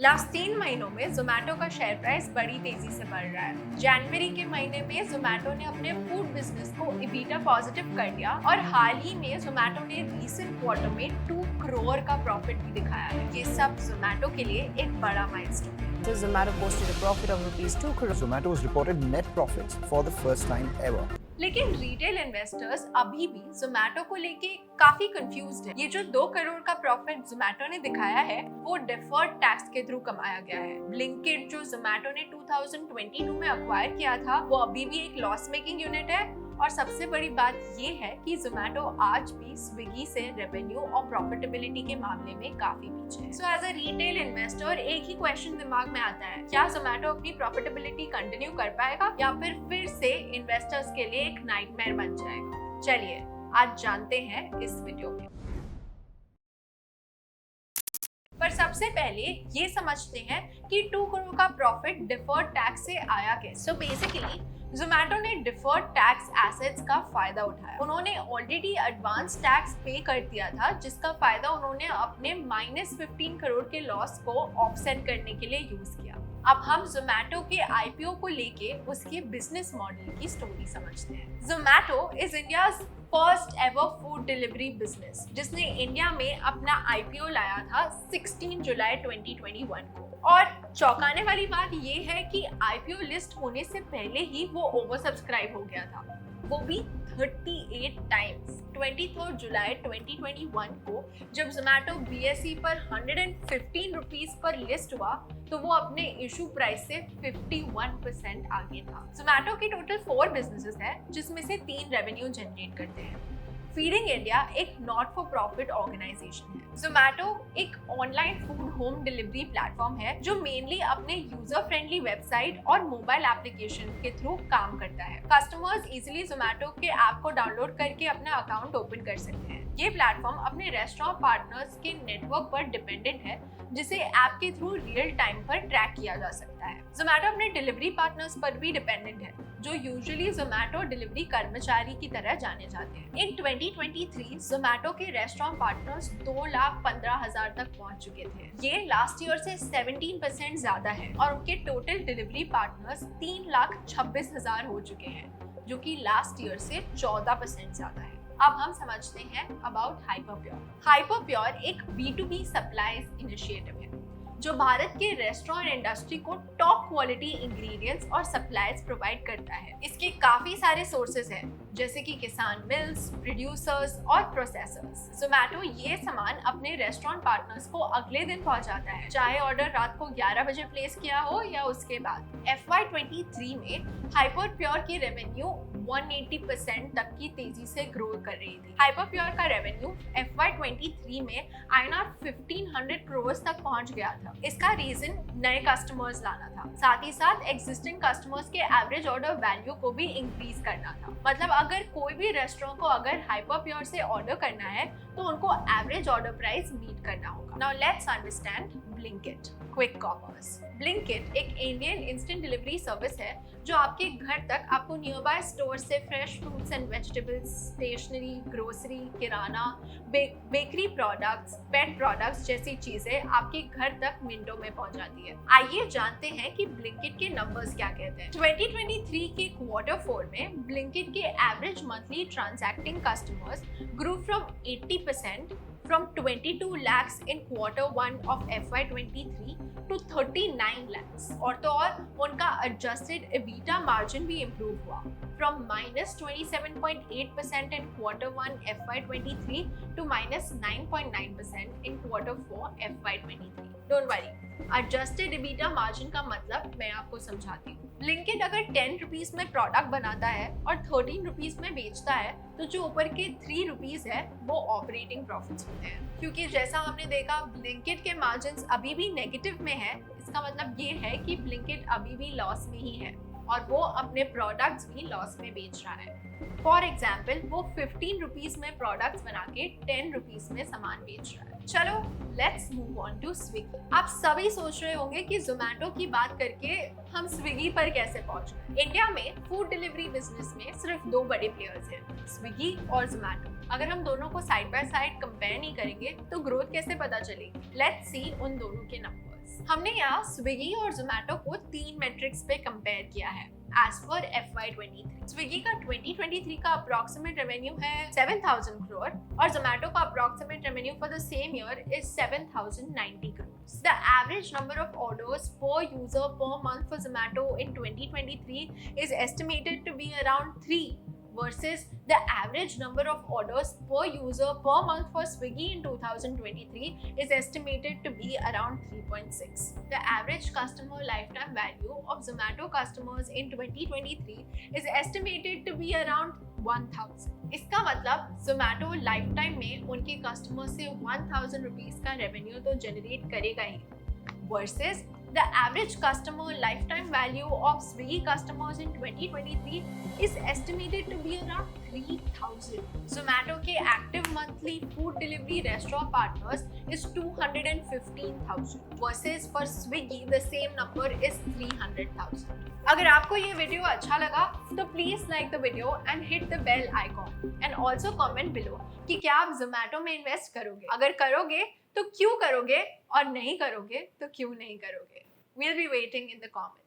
Last 3 महीनों में जोमेटो का शेयर प्राइस बड़ी तेजी से बढ़ रहा है। जनवरी के महीने में जोमेटो ने अपने फूड बिजनेस को EBITDA पॉजिटिव कर दिया और हाल ही में जोमेटो ने रीसेंट क्वार्टर में 2 करोड़ का प्रॉफिट भी दिखाया है। ये सब जोमेटो के लिए एक बड़ा माइलस्टोन है। Zomato posted a profit of rupees 2 crore. Zomato has reported net profits for the first time ever. लेकिन रिटेल इन्वेस्टर्स अभी भी जोमेटो को लेके काफी कंफ्यूज्ड है। ये जो 2 करोड़ का प्रॉफिट जोमेटो ने दिखाया है वो डिफर्ड टैक्स के थ्रू कमाया गया है। ब्लिंकिट जो जोमेटो ने 2022 में अक्वायर किया था वो अभी भी एक लॉस मेकिंग यूनिट है और सबसे बड़ी बात ये है कि जोमेटो आज भी स्विगी से रेवेन्यू और प्रॉफिटेबिलिटी के मामले में काफी पीछे है। So as a retail investor एक ही क्वेश्चन दिमाग में आता है, क्या जोमेटो अपनी प्रॉफिटेबिलिटी कंटिन्यू कर पाएगा या फिर से इन्वेस्टर्स के लिए एक नाइटमेयर बन जाएगा? चलिए आज जानते हैं इस वीडियो में। पर सबसे पहले ये समझते हैं कि 2 करोड़ का प्रॉफिट डिफर्ड टैक्स से आया कैसे। सो बेसिकली जोमेटो ने डिफर्ड टैक्स एसेट्स का फायदा उठाया। उन्होंने ऑलरेडी एडवांस टैक्स पे कर दिया था जिसका फायदा उन्होंने अपने -15 करोड़ के लॉस को ऑफसेट करने के लिए यूज किया। अब हम जोमेटो के IPO को लेके उसके बिजनेस मॉडल की स्टोरी समझते हैं। Zomato is India's first ever food delivery business जिसने इंडिया में अपना IPO लाया था 16 जुलाई 2021 को। और चौंकाने वाली बात ये है कि IPO लिस्ट होने से पहले ही वो ओवर सब्सक्राइब हो गया था, वो भी 38 टाइम्स। 23 जुलाई 2021 को जब जोमेटो BSE पर 115 रुपीज पर लिस्ट हुआ तो वो अपने इशू प्राइस से 51% आगे था। जोमेटो के टोटल 4 बिजनेसेस है जिसमें से 3 रेवेन्यू जनरेट करते हैं। फीडिंग इंडिया एक नॉट फॉर प्रॉफिट ऑर्गेनाइजेशन है। जोमेटो एक online food home delivery platform है जो मेनली अपने यूजर फ्रेंडली वेबसाइट और मोबाइल एप्लीकेशन के थ्रू काम करता है। कस्टमर्स इजीली जोमेटो के ऐप को डाउनलोड करके अपना अकाउंट ओपन कर सकते हैं। ये प्लेटफॉर्म अपने रेस्टोरेंट पार्टनर्स के नेटवर्क पर डिपेंडेंट है जिसे ऐप के थ्रू रियल टाइम पर ट्रैक किया जा सकता है। जोमेटो अपने डिलीवरी पार्टनर्स पर भी डिपेंडेंट है जो यूजुअली जोमेटो डिलीवरी कर्मचारी की तरह जाने जाते हैं। इन 2023 जोमेटो के रेस्टोरेंट पार्टनर्स 2,15,000 तक पहुंच चुके थे। ये लास्ट ईयर से 17% ज्यादा है और उनके टोटल डिलीवरी पार्टनर्स 3,26,000 हो चुके हैं जो कि लास्ट ईयर से 14% ज्यादा है। अब हम समझते हैं अबाउट हाइपरप्योर। हाइपरप्योर एक B2B सप्लाईज इनिशिएटिव है जो भारत के रेस्टोरेंट इंडस्ट्री को टॉप क्वालिटी इंग्रेडिएंट्स और सप्लाईज प्रोवाइड करता है। इसके काफी सारे सोर्सेज हैं जैसे कि किसान मिल्स, प्रोड्यूसर्स और प्रोसेसर्स। जोमेटो ये सामान अपने रेस्टोरेंट पार्टनर्स को अगले दिन पहुंचाता है, चाहे ऑर्डर रात को 11 बजे प्लेस किया हो या उसके बाद। FY23 में हाइपरप्योर की रेवेन्यू 180% तक की तेजी से ग्रो कर रही थी। हाइपरप्योर का रेवेन्यू FY23 में INR 1500 करोड़ तक पहुंच गया था। इसका रीजन नए कस्टमर्स लाना था, साथ ही साथ एग्जिस्टिंग कस्टमर्स के एवरेज ऑर्डर वैल्यू को भी इंक्रीज करना था। मतलब अगर कोई भी रेस्टोरेंट को अगर हाइपरप्योर से ऑर्डर करना है तो उनको एवरेज ऑर्डर प्राइस मीट करना होगा। Now let's understand Blinkit quick commerce. Blinkit एक इंडियन इंस्टेंट डिलीवरी सर्विस है जो आपके घर तक आपको नियर बाय स्टोर से fresh fruits and vegetables, stationery, grocery, किराना, बेकरी प्रोडक्ट्स, पेट प्रोडक्ट्स जैसी चीजें आपके घर तक मिनटों में पहुंचाती है। आइए जानते हैं कि ब्लिंकिट के नंबर्स क्या कहते हैं। 2023 के Q4 में ब्लिंकिट के average monthly transacting customers grew from 80% from 22 lakhs in Q1 of FY23 to 39 lakhs। और तो और उनका adjusted EBITDA margin भी improve हुआ from -27.8% in Q1 FY23 to -9.9% in Q4 FY23। Don't worry, adjusted EBITDA margin का मतलब मैं आपको समझाती हूँ। ब्लिंकिट अगर 10 रुपीज में प्रोडक्ट बनाता है और 13 रुपीज में बेचता है तो जो ऊपर के 3 रुपीज है वो ऑपरेटिंग प्रॉफिट्स होते हैं। क्योंकि जैसा हमने देखा ब्लिंकिट के मार्जिन्स अभी भी नेगेटिव में है, इसका मतलब ये है कि ब्लिंकिट अभी भी लॉस में ही है और वो अपने प्रोडक्ट्स भी लॉस में बेच रहा है। फॉर एग्जाम्पल वो 15 रुपीज में प्रोडक्ट्स बना के 10 रुपीज में सामान बेच रहा है। चलो let's move on to Swiggy. आप सभी सोच रहे होंगे कि जोमेटो की बात करके हम स्विगी पर कैसे पहुंच गए। इंडिया में फूड डिलीवरी बिजनेस में सिर्फ 2 बड़े प्लेयर्स हैं, स्विगी और जोमेटो। अगर हम दोनों को साइड बाय साइड कंपेयर नहीं करेंगे तो ग्रोथ कैसे पता चलेगी। लेट्स सी उन दोनों के नंबर्स। टैक्स। हमने यहाँ स्विगी और जोमेटो को 3 मेट्रिक्स पे कंपेयर किया है as per FY23। स्विगी का 2023 का अप्रोक्सीमेट रेवेन्यू है 7,000 crore और जोमेटो का approximate revenue for the same year is 7,090 crores। The average number of orders per user per month for Zomato in 2023 is estimated to be around 3 versus the average number of orders per user per month for Swiggy in 2023 is estimated to be around 3.6. The average customer lifetime value of Zomato customers in 2023 is estimated to be around 1,000. इसका मतलब Zomato lifetime में उनके customer से 1,000 rupees का revenue तो generate करेगा ही, versus the average customer lifetime value of Swiggy customers in 2023 is estimated to be around 3,000. Zomato के active monthly food delivery restaurant partners is 215,000 versus for Swiggy the same number is 300,000. अगर आपको ये video अच्छा लगा तो please like the video and hit the bell icon and also comment below कि क्या आप जोमेटो में इन्वेस्ट करोगे। अगर करोगे तो क्यों करोगे और नहीं करोगे तो क्यों नहीं करोगे। We'll be waiting in the comments.